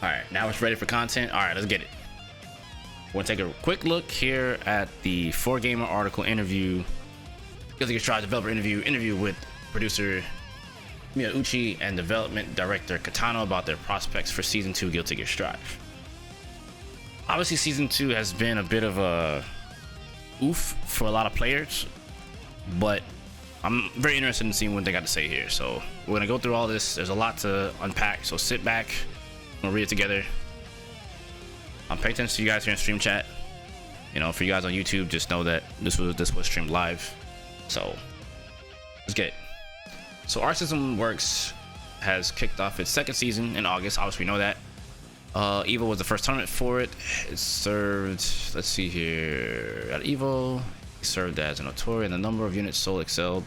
All right, now it's ready for content. All right, let's get it. We'll take a quick look here at the 4Gamer article interview. Guilty Gear Strive developer interview with producer Miyauchi and development director Katano about their prospects for season 2 Guilty Gear Strive. Obviously, season 2 has been a bit of a oof for a lot of players, but I'm very interested in seeing what they got to say here. So we're gonna go through all this. There's a lot to unpack, so sit back. We'll read it together. Pay attention to you guys here in stream chat. You know, for you guys on YouTube, just know that this was streamed live. So let's get it. So Arc System Works has kicked off its second season in August. Obviously, we know that. Evo was the first tournament for it. It served, let's see here, at Evo, it served as a notorious, and the number of units sold excelled.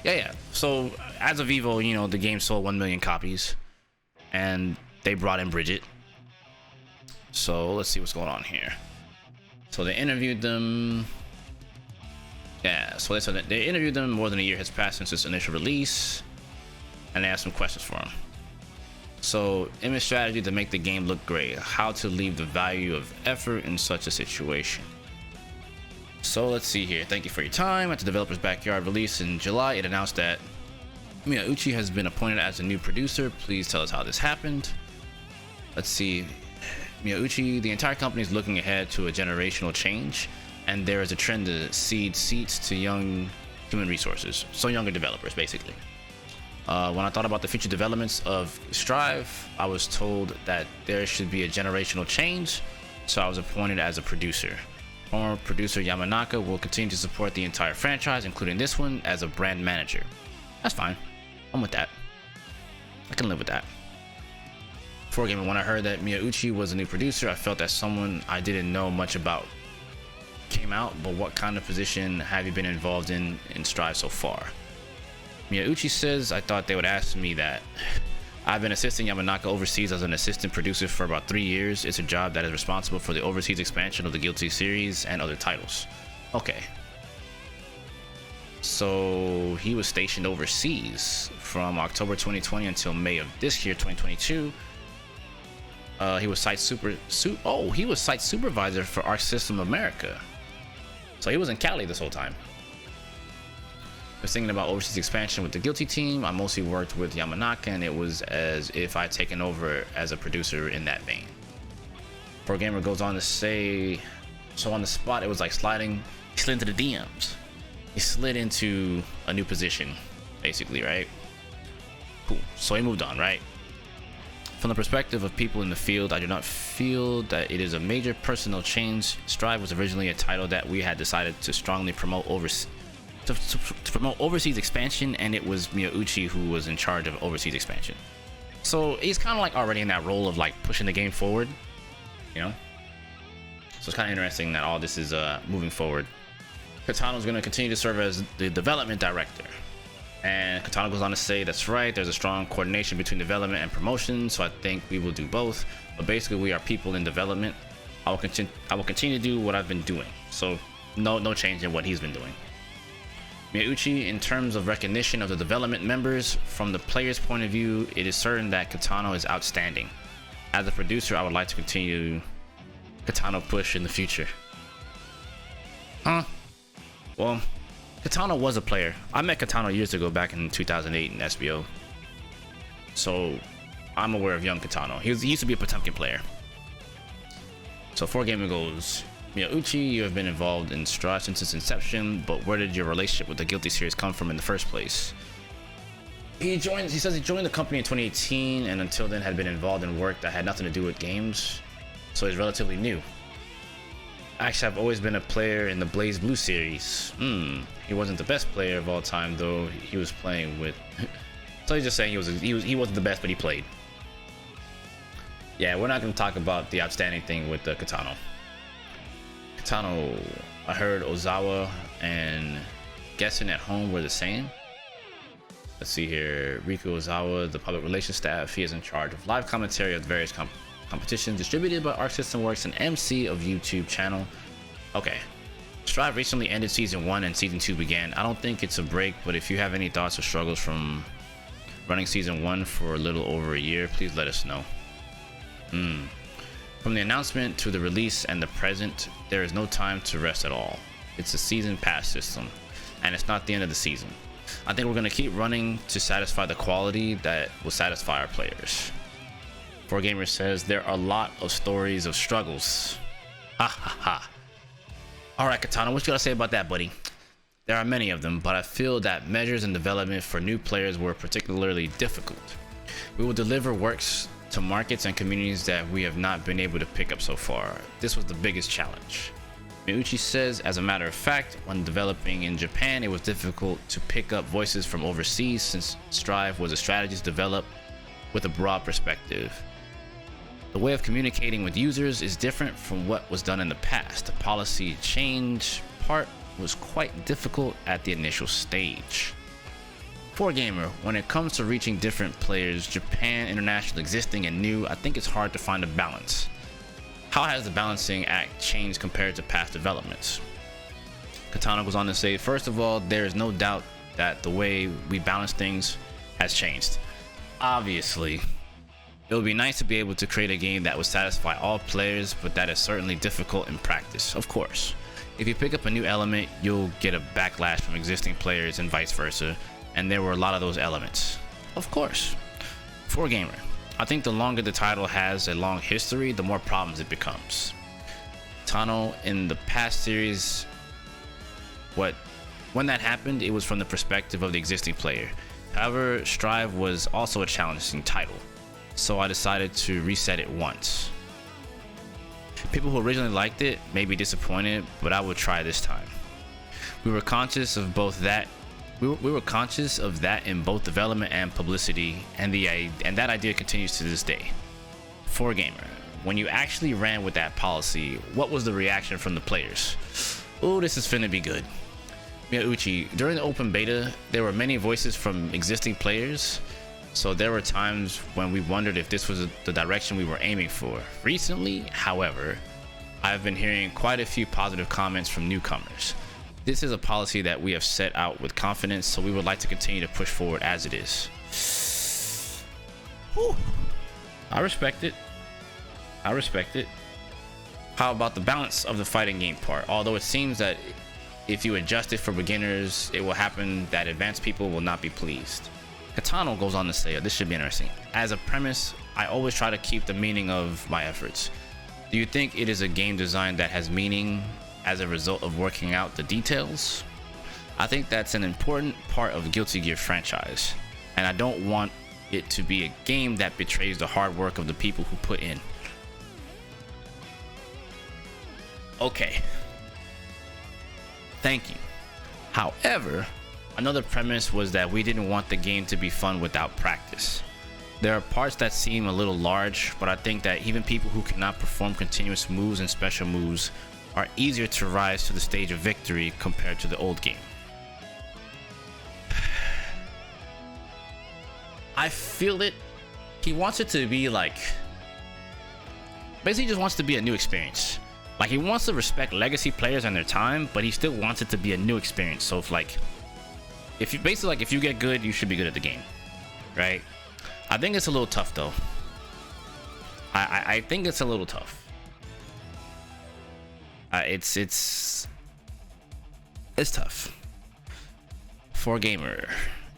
Yeah. So as of Evo, you know, the game sold 1 million copies, and they brought in Bridget. So let's see what's going on here. So they interviewed them. Yeah, so they said that they interviewed them. More than a year has passed since its initial release, and they asked some questions for them. So, image strategy to make the game look great. How to leave the value of effort in such a situation. So let's see here. Thank you for your time. At the developer's backyard release in July, it announced that Miyauchi has been appointed as a new producer. Please tell us how this happened. Let's see. Miyauchi, the entire company is looking ahead to a generational change, and there is a trend to cede seats to young human resources. So younger developers, basically. When I thought about the future developments of Strive, I was told that there should be a generational change, so I was appointed as a producer. Former producer Yamanaka will continue to support the entire franchise, including this one, as a brand manager. That's fine. I'm with that. I can live with that. 4Gamer, when I heard that Miyauchi was a new producer, I felt that someone I didn't know much about came out, but what kind of position have you been involved in Strive so far? Miyauchi says, I thought they would ask me that. I've been assisting Yamanaka overseas as an assistant producer for about 3 years. It's a job that is responsible for the overseas expansion of the Guilty series and other titles. Okay. So he was stationed overseas from October 2020 until May of this year, 2022. He was site supervisor for Arc System America. So he was in Cali this whole time. I was thinking about overseas expansion with the Guilty team. I mostly worked with Yamanaka, and it was as if I'd taken over as a producer in that vein. 4Gamer goes on to say, so on the spot, it was like sliding. He slid into the DMs. He slid into a new position, basically, right? Cool. So he moved on, right? From the perspective of people in the field, I do not feel that it is a major personal change. Strive was originally a title that we had decided to strongly promote to promote overseas expansion, and it was Miyauchi who was in charge of overseas expansion. So he's kind of like already in that role of like pushing the game forward, you know? So it's kind of interesting that all this is moving forward. Katano is going to continue to serve as the development director. And Katano goes on to say, that's right, there's a strong coordination between development and promotion, so I think we will do both. But basically, we are people in development. I will continue to do what I've been doing. So no change in what he's been doing. Miyauchi, in terms of recognition of the development members, from the player's point of view, it is certain that Katano is outstanding. As a producer, I would like to continue Katano push in the future. Well, Katano was a player. I met Katano years ago, back in 2008 in SBO. So I'm aware of young Katano. He used to be a Potemkin player. So 4Gamer goes, Miyauchi, you have been involved in Strive since its inception, but where did your relationship with the Guilty series come from in the first place? He says he joined the company in 2018, and until then had been involved in work that had nothing to do with games, so he's relatively new. Actually, I've always been a player in the Blaze Blue series. He wasn't the best player of all time, though. He was playing with. So he's just saying he wasn't the best, but he played. Yeah, we're not going to talk about the outstanding thing with the Katano. Katano, I heard Ozawa and Gessen at home were the same. Let's see here. Riku Ozawa, the public relations staff, he is in charge of live commentary of various competitions distributed by Arc System Works and MC of YouTube channel. Okay. Strive recently ended season 1 and season 2 began. I don't think it's a break, but if you have any thoughts or struggles from running season 1 for a little over a year, please let us know. From the announcement to the release and the present, there is no time to rest at all. It's a season pass system, and it's not the end of the season. I think we're going to keep running to satisfy the quality that will satisfy our players. 4Gamer says there are a lot of stories of struggles. Ha ha ha. Alright Katano, what you gotta say about that, buddy? There are many of them, but I feel that measures and development for new players were particularly difficult. We will deliver works to markets and communities that we have not been able to pick up so far. This was the biggest challenge. Miyauchi says, as a matter of fact, when developing in Japan, it was difficult to pick up voices from overseas since Strive was a strategist developed with a broad perspective. The way of communicating with users is different from what was done in the past. The policy change part was quite difficult at the initial stage. 4Gamer, when it comes to reaching different players, Japan, international, existing, and new, I think it's hard to find a balance. How has the balancing act changed compared to past developments? Katano goes on to say, first of all, there is no doubt that the way we balance things has changed. Obviously, it would be nice to be able to create a game that would satisfy all players, but that is certainly difficult in practice, of course. If you pick up a new element, you'll get a backlash from existing players and vice versa, and there were a lot of those elements. Of course. 4Gamer, I think the longer the title has a long history, the more problems it becomes. Tano, in the past series, when that happened, it was from the perspective of the existing player. However, Strive was also a challenging title, so I decided to reset it once. People who originally liked it may be disappointed, but I would try this time. We were conscious of both that. We were conscious of that in both development and publicity, and that idea continues to this day. 4Gamer, when you actually ran with that policy, what was the reaction from the players? Oh, this is finna be good. Miyauchi, during the open beta, there were many voices from existing players, so there were times when we wondered if this was the direction we were aiming for. Recently, however, I've been hearing quite a few positive comments from newcomers. This is a policy that we have set out with confidence, so we would like to continue to push forward as it is. Whew. I respect it. I respect it. How about the balance of the fighting game part? Although it seems that if you adjust it for beginners, it will happen that advanced people will not be pleased. Katano goes on to say, this should be interesting. As a premise, I always try to keep the meaning of my efforts. Do you think it is a game design that has meaning as a result of working out the details? I think that's an important part of Guilty Gear franchise, and I don't want it to be a game that betrays the hard work of the people who put in. Okay. Thank you. However, another premise was that we didn't want the game to be fun without practice. There are parts that seem a little large, but I think that even people who cannot perform continuous moves and special moves are easier to rise to the stage of victory compared to the old game. I feel it. He wants it to be like, basically just wants to be a new experience. Like, he wants to respect legacy players and their time, but he still wants it to be a new experience. So if you get good, you should be good at the game, right? I think it's a little tough though. I think it's a little tough. It's tough. 4Gamer,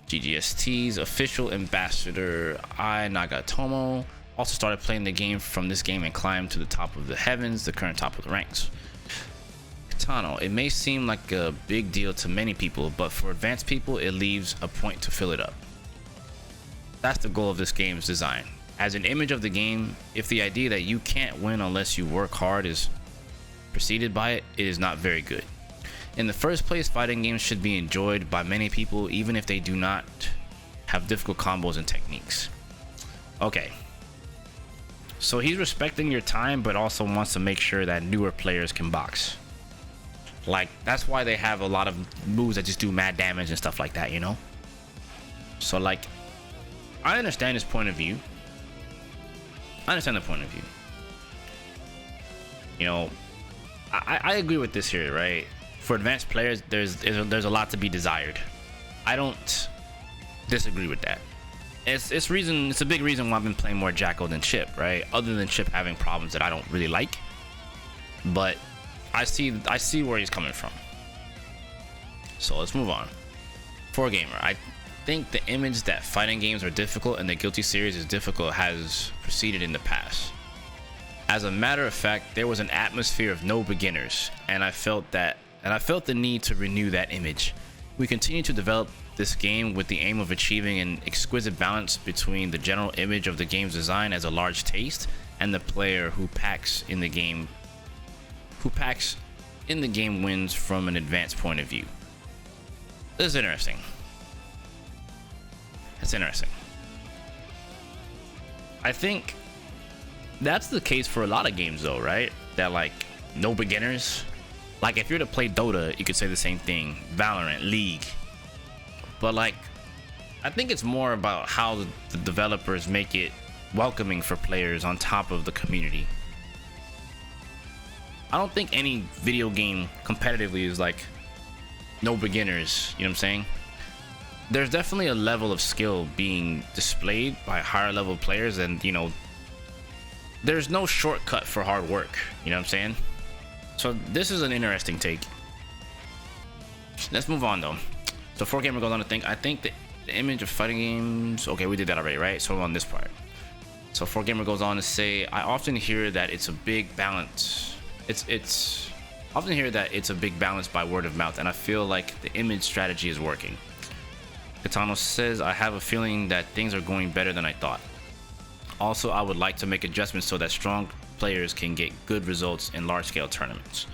GGST's official ambassador Ai Nagatomo also started playing the game from this game and climbed to the top of the heavens, the current top of the ranks. Katano, it may seem like a big deal to many people, but for advanced people, it leaves a point to fill it up. That's the goal of this game's design. As an image of the game, if the idea that you can't win unless you work hard is preceded by it, it is not very good. In the first place, fighting games should be enjoyed by many people, even if they do not have difficult combos and techniques. Okay. So he's respecting your time, but also wants to make sure that newer players can box. Like, that's why they have a lot of moves that just do mad damage and stuff like that, you know? So, like, I understand his point of view. I understand the point of view. You know, I agree with this here, right? For advanced players, there's a lot to be desired. I don't disagree with that. It's a big reason why I've been playing more Jackal than Chip, right? Other than Chip having problems that I don't really like, but I see where he's coming from. So let's move on. 4Gamer, I think the image that fighting games are difficult and the Guilty series is difficult has proceeded in the past. As a matter of fact, there was an atmosphere of no beginners, and I felt the need to renew that image. We continue to develop this game with the aim of achieving an exquisite balance between the general image of the game's design as a large taste and the player who packs in the game wins from an advanced point of view. This is interesting. That's interesting. I think that's the case for a lot of games though, right? That like no beginners. Like if you're to play Dota, you could say the same thing. Valorant, League. But like, I think it's more about how the developers make it welcoming for players on top of the community. I don't think any video game competitively is like no beginners, you know what I'm saying? There's definitely a level of skill being displayed by higher level players, and you know, there's no shortcut for hard work, you know what I'm saying? So this is an interesting take. Let's move on though. So 4Gamer goes on to think, I think the image of fighting games, okay, we did that already, right? So on this part. So 4Gamer goes on to say, I often hear that it's a big balance. It's often hear that it's a big balance by word of mouth, and I feel like the image strategy is working. Katano says, I have a feeling that things are going better than I thought. Also, I would like to make adjustments so that strong players can get good results in large-scale tournaments.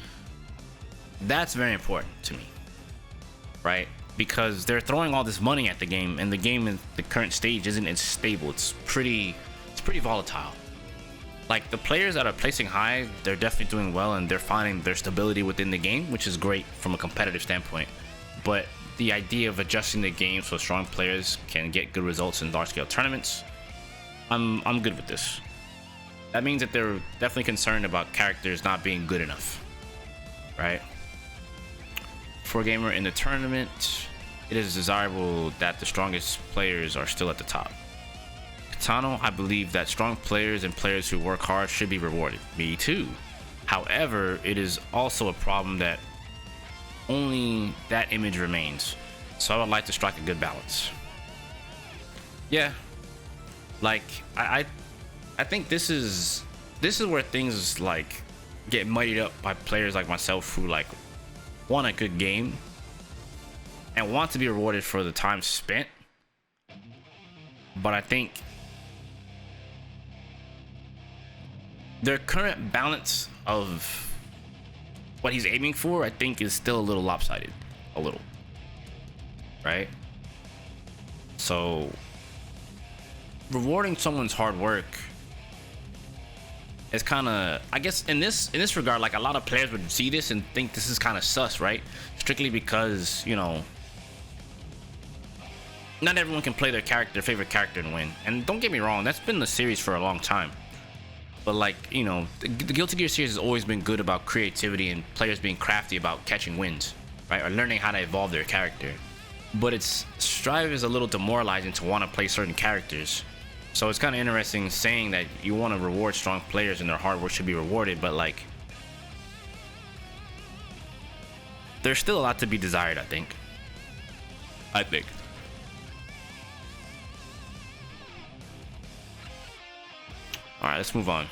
That's very important to me, right? Because they're throwing all this money at the game, and the game in the current stage isn't as stable. It's pretty volatile. Like the players that are placing high, they're definitely doing well, and they're finding their stability within the game, which is great from a competitive standpoint. But the idea of adjusting the game so strong players can get good results in large-scale tournaments, I'm good with this. That means that they're definitely concerned about characters not being good enough, right? 4Gamer, in the tournament, it is desirable that the strongest players are still at the top. Katano, I believe that strong players and players who work hard should be rewarded. Me too. However, it is also a problem that only that image remains. So I would like to strike a good balance. Yeah, like I think this is where things like get muddied up by players like myself who like want a good game and want to be rewarded for the time spent. But I think their current balance of what he's aiming for, I think, is still a little lopsided. A little. Right? So rewarding someone's hard work is kind of, I guess in this regard, like a lot of players would see this and think this is kind of sus, right? Strictly because, you know, not everyone can play their favorite character and win. And don't get me wrong, that's been the series for a long time. But like, you know, the Guilty Gear series has always been good about creativity and players being crafty about catching wins, right? Or learning how to evolve their character. But its strive is a little demoralizing to want to play certain characters. So it's kind of interesting saying that you want to reward strong players and their hard work should be rewarded, but like, there's still a lot to be desired, I think. Alright, let's move on.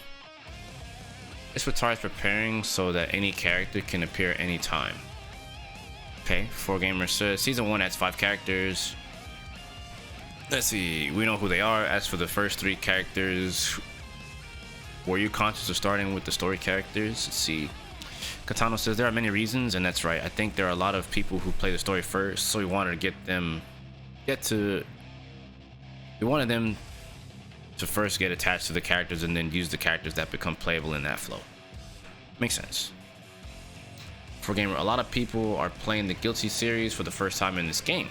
This Watara is preparing so that any character can appear anytime. Okay, 4Gamer says Season 1 adds 5 characters. Let's see, we know who they are. As for the first 3 characters, were you conscious of starting with the story characters? Let's see. Katano says there are many reasons, and that's right. I think there are a lot of people who play the story first, so we wanted them to first get attached to the characters and then use the characters that become playable in that flow. Makes sense. 4Gamer, a lot of people are playing the Guilty series for the first time in this game.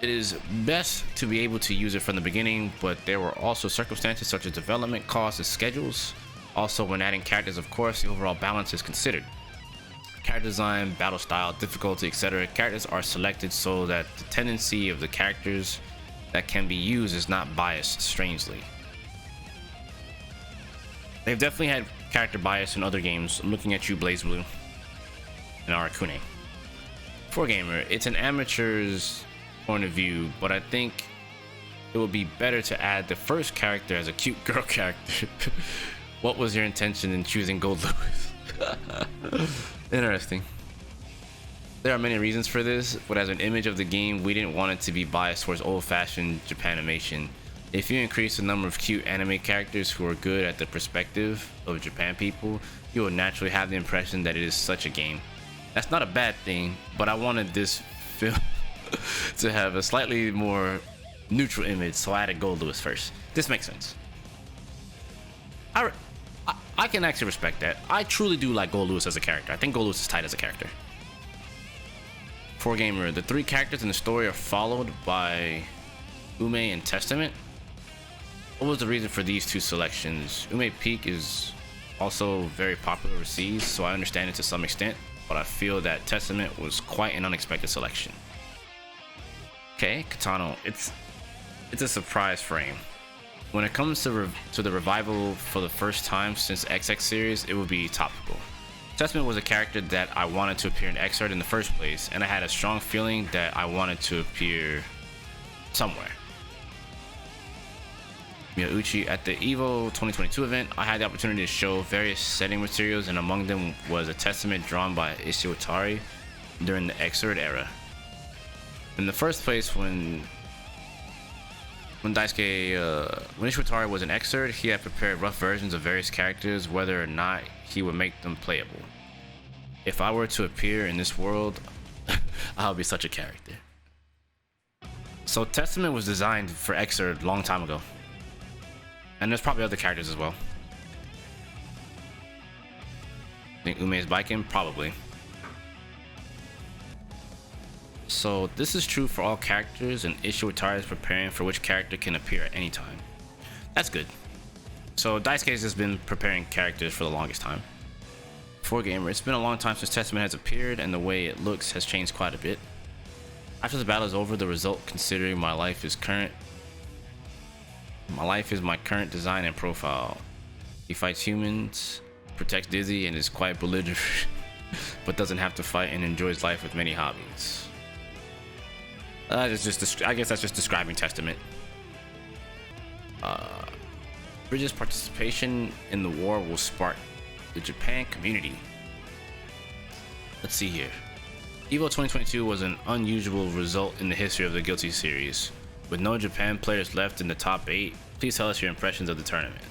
It is best to be able to use it from the beginning, but there were also circumstances such as development costs and schedules. Also, when adding characters, of course, the overall balance is considered. Character design, battle style, difficulty, etc. Characters are selected so that the tendency of the characters that can be used is not biased, strangely. They've definitely had character bias in other games. I'm looking at you, BlazBlue, and Arakune. 4Gamer, it's an amateur's point of view, but I think it would be better to add the first character as a cute girl character. What was your intention in choosing Gold Lewis? Interesting. There are many reasons for this, but as an image of the game, we didn't want it to be biased towards old-fashioned Japanimation. If you increase the number of cute anime characters who are good at the perspective of Japan people, you will naturally have the impression that it is such a game. That's not a bad thing, but I wanted this film to have a slightly more neutral image, so I added Gold Lewis first. This makes sense. I can actually respect that. I truly do like Gold Lewis as a character. I think Gold Lewis is tight as a character. 4Gamer, the three characters in the story are followed by Ume and Testament. What was the reason for these two selections? Ume Peak is also very popular overseas, so I understand it to some extent, but I feel that Testament was quite an unexpected selection. Okay, Katano, it's a surprise frame. When it comes to the revival for the first time since XX series, it would be topical. Testament was a character that I wanted to appear in Xrd in the first place, and I had a strong feeling that I wanted to appear somewhere. Miyauchi, at the EVO 2022 event, I had the opportunity to show various setting materials, and among them was a Testament drawn by Ishiwatari during the Xrd era. In the first place, when Ishiwatari was in Xrd, he had prepared rough versions of various characters, whether or not he would make them playable. If I were to appear in this world, I would be such a character. So Testament was designed for Xrd a long time ago. And there's probably other characters as well. Think Ume is biking? Probably. So this is true for all characters, and Ishiwatari is preparing for which character can appear at any time. That's good. So Daisuke has just been preparing characters for the longest time. 4Gamer, it's been a long time since Testament has appeared, and the way it looks has changed quite a bit. After the battle is over, the result, considering my life is my current design and profile. He fights humans, protects Dizzy, and is quite belligerent, but doesn't have to fight and enjoys life with many hobbies. I guess that's just describing Testament. Bridges' participation in the war will spark the Japan community. Let's see here. EVO 2022 was an unusual result in the history of the Guilty series. With no Japan players left in the top 8, please tell us your impressions of the tournament.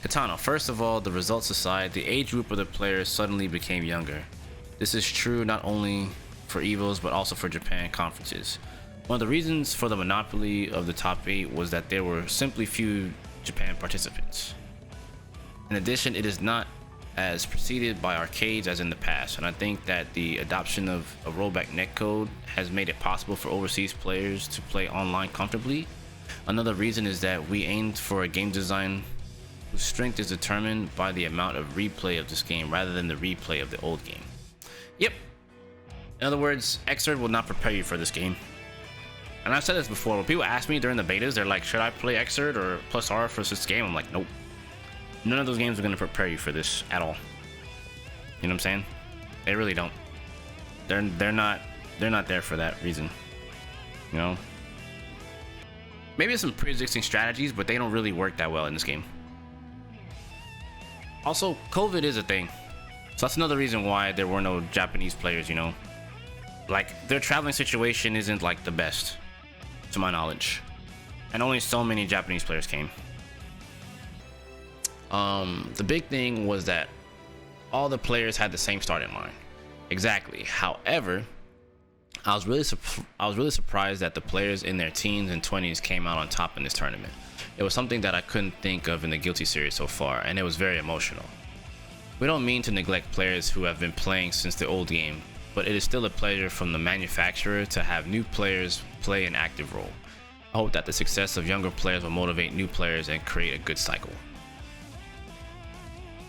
Katano, first of all, the results aside, the age group of the players suddenly became younger. This is true not only for EVOs but also for Japan conferences. One of the reasons for the monopoly of the top 8 was that there were simply few Japan participants. In addition, it is not as preceded by arcades as in the past, and I think that the adoption of a rollback netcode has made it possible for overseas players to play online comfortably. Another reason is that we aimed for a game design whose strength is determined by the amount of replay of this game rather than the replay of the old game. Yep. In other words, Xrd will not prepare you for this game. And I've said this before, when people ask me during the betas, they're like, should I play Xrd or plus R for this game? I'm like, nope. None of those games are going to prepare you for this at all. You know what I'm saying? They really don't. They're not there for that reason. You know? Maybe some pre-existing strategies, but they don't really work that well in this game. Also, COVID is a thing. So that's another reason why there were no Japanese players, you know? Like, their traveling situation isn't like the best, to my knowledge. And only so many Japanese players came. The big thing was that all the players had the same starting line. Exactly. However, I was really surprised that the players in their teens and 20s came out on top in this tournament. It was something that I couldn't think of in the Guilty series so far, and it was very emotional. We don't mean to neglect players who have been playing since the old game, but it is still a pleasure from the manufacturer to have new players play an active role. I hope that the success of younger players will motivate new players and create a good cycle.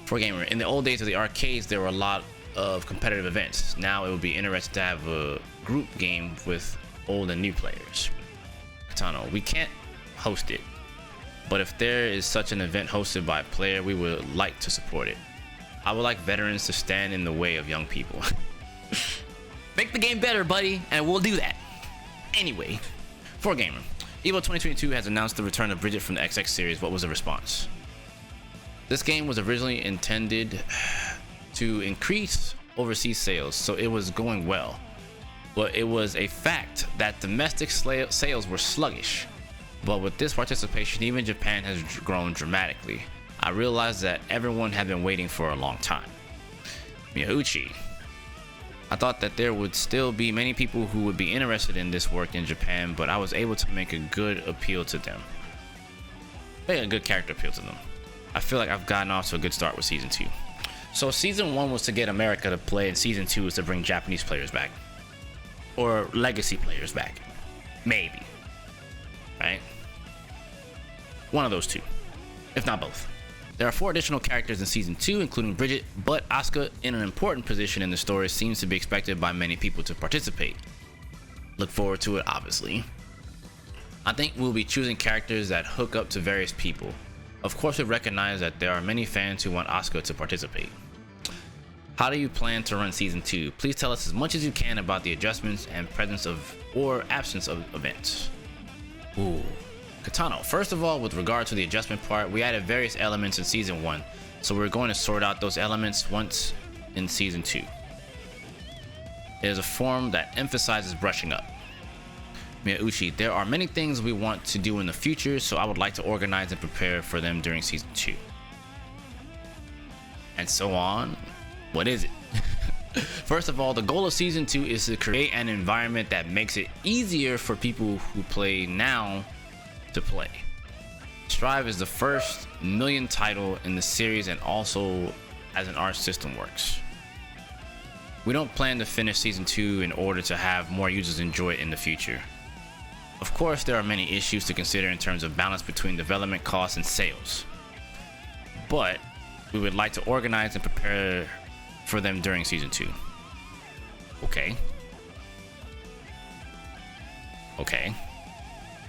4Gamer, in the old days of the arcades, there were a lot of competitive events. Now it would be interesting to have a group game with old and new players. Katano. We can't host it, but if there is such an event hosted by a player, we would like to support it. I would like veterans to stand in the way of young people. Make the game better, buddy, and we'll do that. Anyway, 4Gamer. EVO 2022 has announced the return of Bridget from the XX series. What was the response? This game was originally intended to increase overseas sales, so it was going well. But it was a fact that domestic sales were sluggish. But with this participation, even Japan has grown dramatically. I realized that everyone had been waiting for a long time. Miyauchi. I thought that there would still be many people who would be interested in this work in Japan, but I was able to make a good appeal to them. Make a good character appeal to them. I feel like I've gotten off to a good start with Season 2. So Season 1 was to get America to play, and Season 2 is to bring Japanese players back. Or legacy players back. Maybe. Right? One of those two. If not both. There are 4 additional characters in Season 2, including Bridget, but Asuka, in an important position in the story, seems to be expected by many people to participate. Look forward to it, obviously. I think we'll be choosing characters that hook up to various people. Of course, we recognize that there are many fans who want Asuka to participate. How do you plan to run Season 2? Please tell us as much as you can about the adjustments and presence of or absence of events. Ooh. Katano. First of all, with regard to the adjustment part, we added various elements in Season 1, so we're going to sort out those elements once in Season 2. It is a form that emphasizes brushing up. Miyauchi, there are many things we want to do in the future, so I would like to organize and prepare for them during Season 2. And so on. What is it? First of all, the goal of Season 2 is to create an environment that makes it easier for people who play now to play. Strive is the first million title in the series and also as an art system works. We don't plan to finish Season 2 in order to have more users enjoy it in the future. Of course, there are many issues to consider in terms of balance between development costs and sales, but we would like to organize and prepare for them during Season 2. Okay.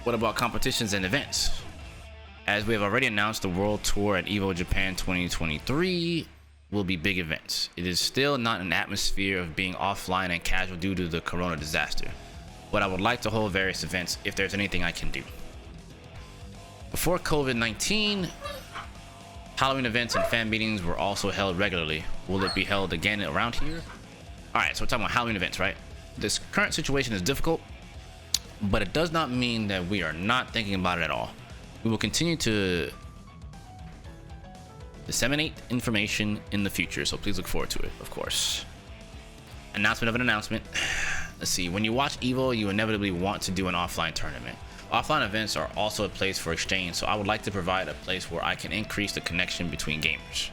What about competitions and events? As we have already announced, the World Tour at EVO Japan 2023 will be big events. It is still not an atmosphere of being offline and casual due to the corona disaster, but I would like to hold various events if there's anything I can do. Before COVID-19, Halloween events and fan meetings were also held regularly. Will it be held again around here? Alright, so we're talking about Halloween events, right? This current situation is difficult, but it does not mean that we are not thinking about it at all. We will continue to disseminate information in the future, so please look forward to it, of course. Announcement of an announcement. Let's see, when you watch EVO, you inevitably want to do an offline tournament. Offline events are also a place for exchange, so I would like to provide a place where I can increase the connection between gamers.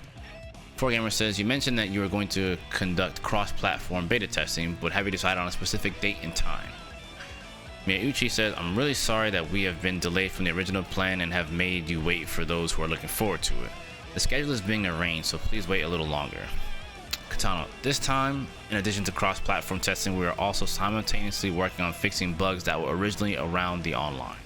4Gamer says, you mentioned that you are going to conduct cross-platform beta testing, but have you decided on a specific date and time? Miyauchi says, I'm really sorry that we have been delayed from the original plan and have made you wait for those who are looking forward to it. The schedule is being arranged, so please wait a little longer. Katano, this time, in addition to cross-platform testing, we are also simultaneously working on fixing bugs that were originally around the online.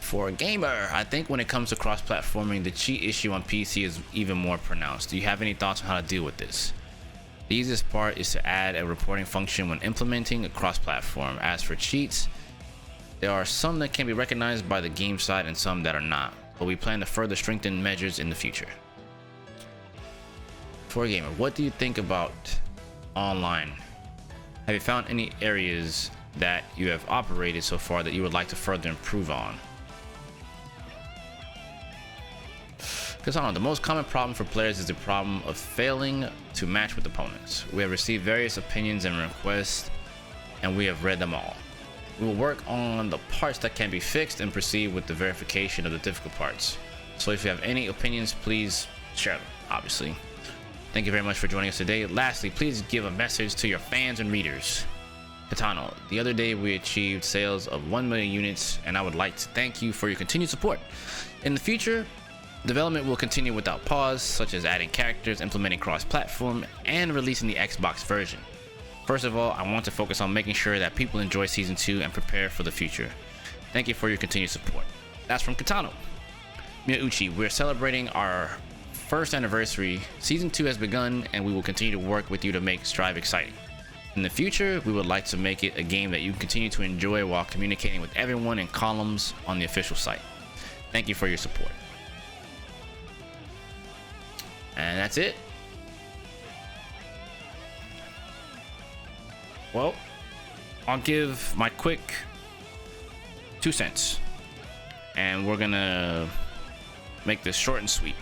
4Gamer, I think when it comes to cross-platforming, the cheat issue on PC is even more pronounced. Do you have any thoughts on how to deal with this? The easiest part is to add a reporting function when implementing a cross-platform. As for cheats, there are some that can be recognized by the game side and some that are not, but we plan to further strengthen measures in the future. 4Gamer, what do you think about online? Have you found any areas that you have operated so far that you would like to further improve on? Katano, the most common problem for players is the problem of failing to match with opponents. We have received various opinions and requests, and we have read them all. We will work on the parts that can be fixed and proceed with the verification of the difficult parts. So if you have any opinions, please share them, obviously. Thank you very much for joining us today. Lastly, please give a message to your fans and readers. Katano, the other day we achieved sales of 1 million units, and I would like to thank you for your continued support. In the future, development will continue without pause, such as adding characters, implementing cross-platform, and releasing the Xbox version. First of all, I want to focus on making sure that people enjoy Season 2 and prepare for the future. Thank you for your continued support. That's from Katano. Miyauchi, we're celebrating our first anniversary. Season 2 has begun, and we will continue to work with you to make Strive exciting. In the future, we would like to make it a game that you can continue to enjoy while communicating with everyone in columns on the official site. Thank you for your support. And that's it. Well, I'll give my quick 2 cents, and we're gonna make this short and sweet.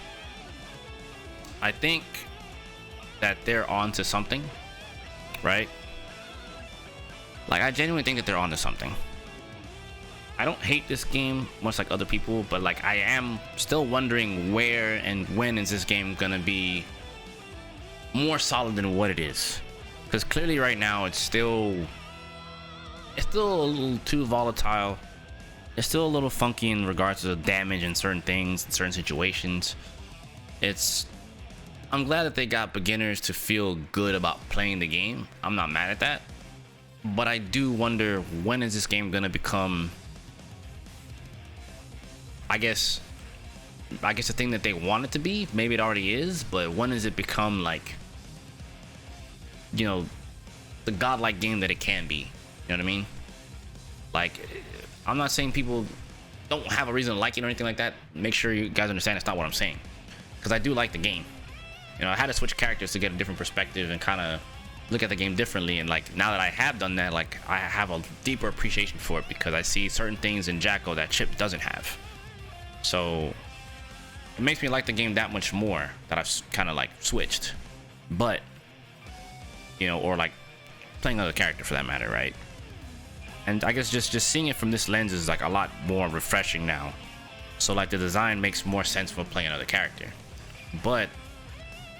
I think that they're on to something, right? Like, I genuinely think that they're on to something. I don't hate this game much like other people, but like, I am still wondering where and when is this game gonna be more solid than what it is. Because clearly right now it's still a little too volatile. It's still a little funky in regards to the damage and certain things, in certain situations. I'm glad that they got beginners to feel good about playing the game. I'm not mad at that. But I do wonder, when is this game gonna become, I guess the thing that they want it to be. Maybe it already is, but when does it become, like, you know, the godlike game that it can be? You know what I mean? Like, I'm not saying people don't have a reason to like it or anything like that. Make sure you guys understand that's not what I'm saying, because I do like the game. You know, I had to switch characters to get a different perspective and kind of look at the game differently. And like, now that I have done that, like, I have a deeper appreciation for it, because I see certain things in Jacko that Chip doesn't have. So it makes me like the game that much more that I've kind of like switched. But, you know, or like playing another character for that matter, right? And I guess just seeing it from this lens is like a lot more refreshing now. So like, the design makes more sense for playing another character. But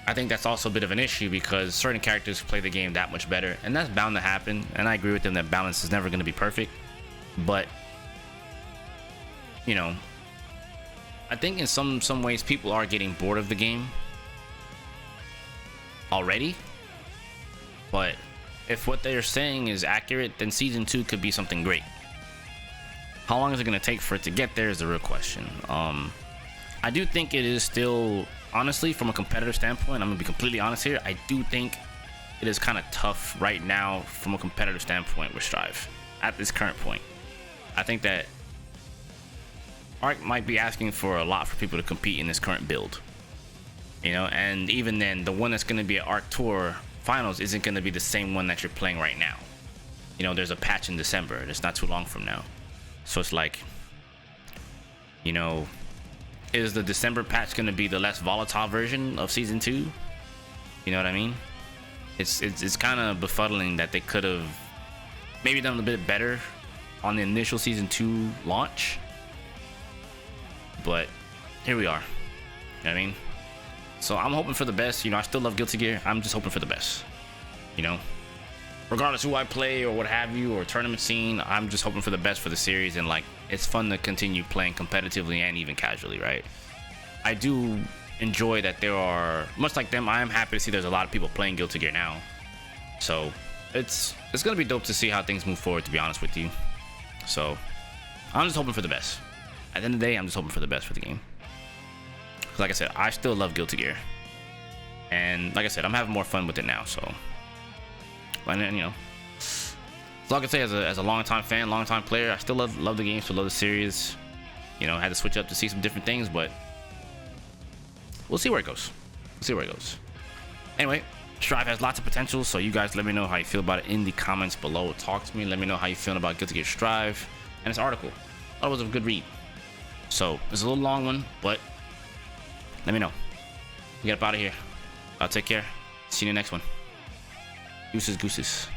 I think that's also a bit of an issue, because certain characters play the game that much better, and that's bound to happen. And I agree with them that balance is never going to be perfect. But, you know, I think in some ways people are getting bored of the game already. But if what they're saying is accurate, then Season 2 could be something great. How long is it going to take for it to get there is the real question. I do think it is still, honestly, from a competitive standpoint, I'm gonna be completely honest here, I do think it is kind of tough right now from a competitive standpoint with Strive at this current point. I think that Arc might be asking for a lot for people to compete in this current build, you know, and even then, the one that's going to be at Arc Tour Finals isn't going to be the same one that you're playing right now. You know, there's a patch in December, and it's not too long from now. So it's like, you know, is the December patch going to be the less volatile version of Season 2? You know what I mean? It's kind of befuddling that they could have maybe done a bit better on the initial Season 2 launch. But here we are. You know what I mean? So I'm hoping for the best. You know, I still love Guilty Gear. I'm just hoping for the best. You know? Regardless who I play or what have you, or tournament scene, I'm just hoping for the best for the series. And like, it's fun to continue playing competitively and even casually, right? I do enjoy that there are, much like them, I am happy to see there's a lot of people playing Guilty Gear now. So it's gonna be dope to see how things move forward, to be honest with you. So I'm just hoping for the best. At the end of the day, I'm just hoping for the best for the game. Because like I said, I still love Guilty Gear. And like I said, I'm having more fun with it now, so. And then, you know, that's all I can say as a long-time fan, long-time player. I still love the game, still love the series. You know, I had to switch up to see some different things, but we'll see where it goes. We'll see where it goes. Anyway, Strive has lots of potential, so you guys let me know how you feel about it in the comments below. Talk to me, let me know how you feeling about Guilty Gear Strive and this article. I thought it was a good read. So it's a little long one, but let me know. We get up out of here. I'll take care. See you in the next one. Gooses.